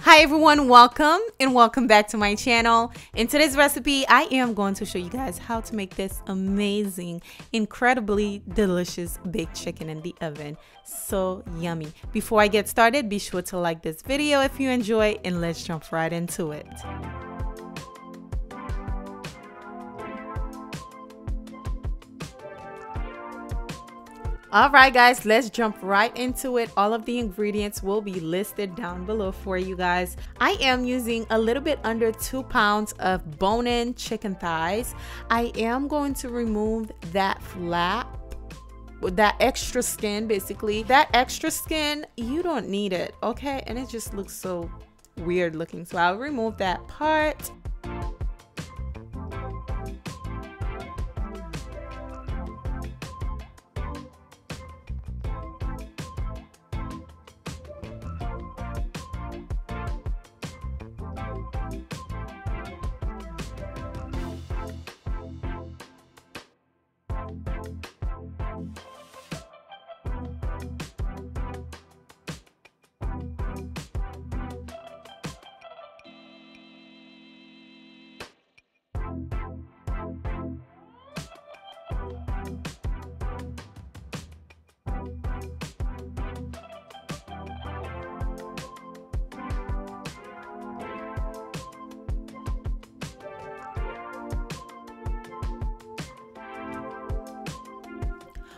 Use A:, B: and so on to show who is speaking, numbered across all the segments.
A: Hi everyone, welcome back to my channel. In today's recipe, I am going to show you guys how to make this amazing, incredibly delicious baked chicken in the oven. So yummy. Before I get started, be sure to like this video if you enjoy, and let's jump right into it. Alright guys, let's jump right into it. All of the ingredients will be listed down below for you guys. I am using a little bit under 2 pounds of bone-in chicken thighs. I am going to remove that flap, that extra skin basically. That extra skin, you don't need it, okay? And it just looks so weird looking, so I'll remove that part.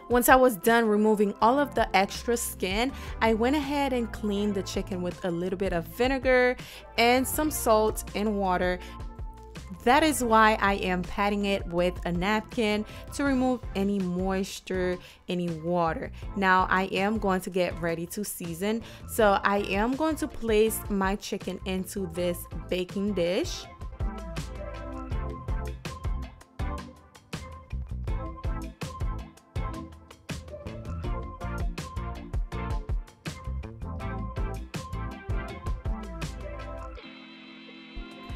A: Once I was done removing all of the extra skin, I went ahead and cleaned the chicken with a little bit of vinegar and some salt and water. That is why I am patting it with a napkin to remove any moisture, any water. Now I am going to get ready to season. So I am going to place my chicken into this baking dish.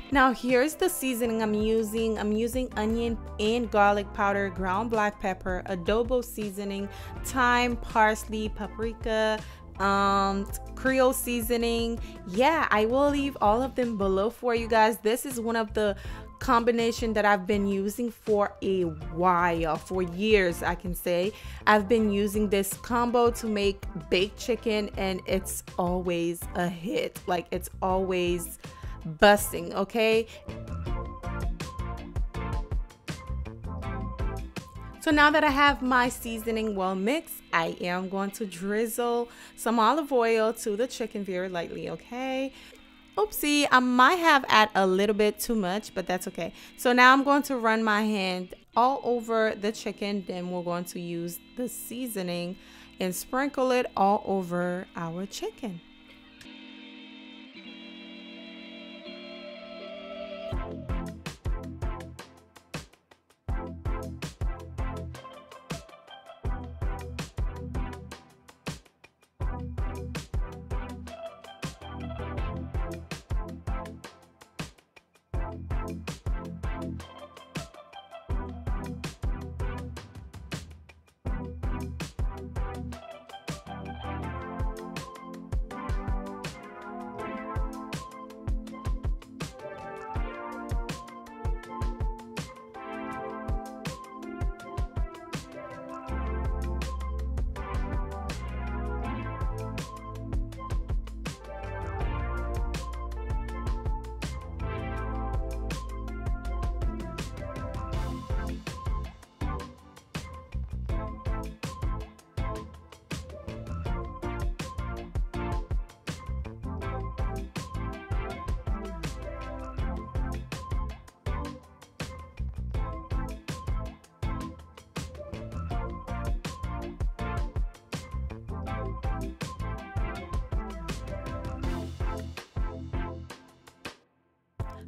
A: Now here's the seasoning I'm using. I'm using onion and garlic powder, ground black pepper, adobo seasoning, thyme, parsley, paprika, Creole seasoning. Yeah, I will leave all of them below for you guys. This is one of the combination that I've been using for a while, for years I can say. I've been using this combo to make baked chicken and it's always a hit. Like, it's always busting, okay? So now that I have my seasoning well mixed, I am going to drizzle some olive oil to the chicken very lightly, okay? Oopsie, I might have added a little bit too much, but that's okay. So now I'm going to run my hand all over the chicken. Then we're going to use the seasoning and sprinkle it all over our chicken.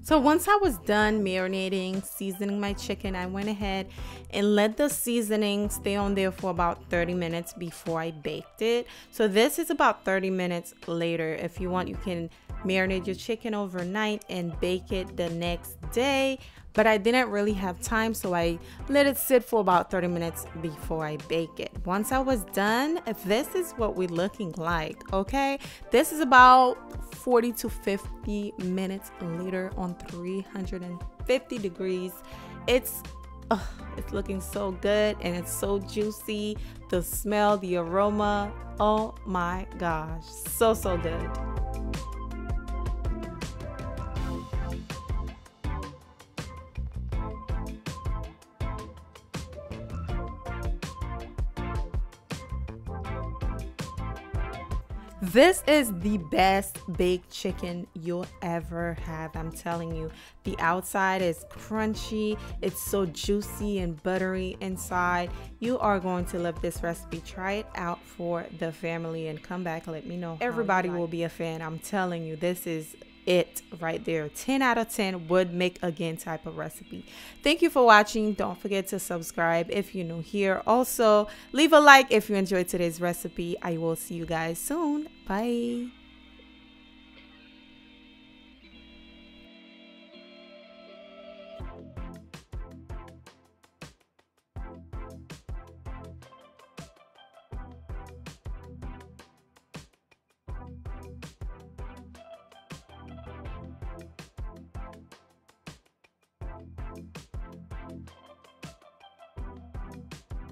A: So once I was done marinating, seasoning my chicken, I went ahead and let the seasoning stay on there for about 30 minutes before I baked it. So this is about 30 minutes later. If you want, you can marinate your chicken overnight and bake it the next day. but I didn't really have time, so I let it sit for about 30 minutes before I bake it. Once I was done, this is what we're looking like, okay? This is about 40 to 50 minutes later on 350 degrees. It's looking so good and it's so juicy. The smell, the aroma, oh my gosh, so good. This is the best baked chicken you'll ever have. I'm telling you, the outside is crunchy. It's so juicy and buttery inside. You are going to love this recipe. Try it out for the family and come back and let me know. Everybody will be a fan. I'm telling you, this is it right there. 10 out of 10 would make again type of recipe. Thank you for watching. Don't forget to subscribe if you're new here. Also, leave a like if you enjoyed today's recipe. I will see you guys soon. Bye.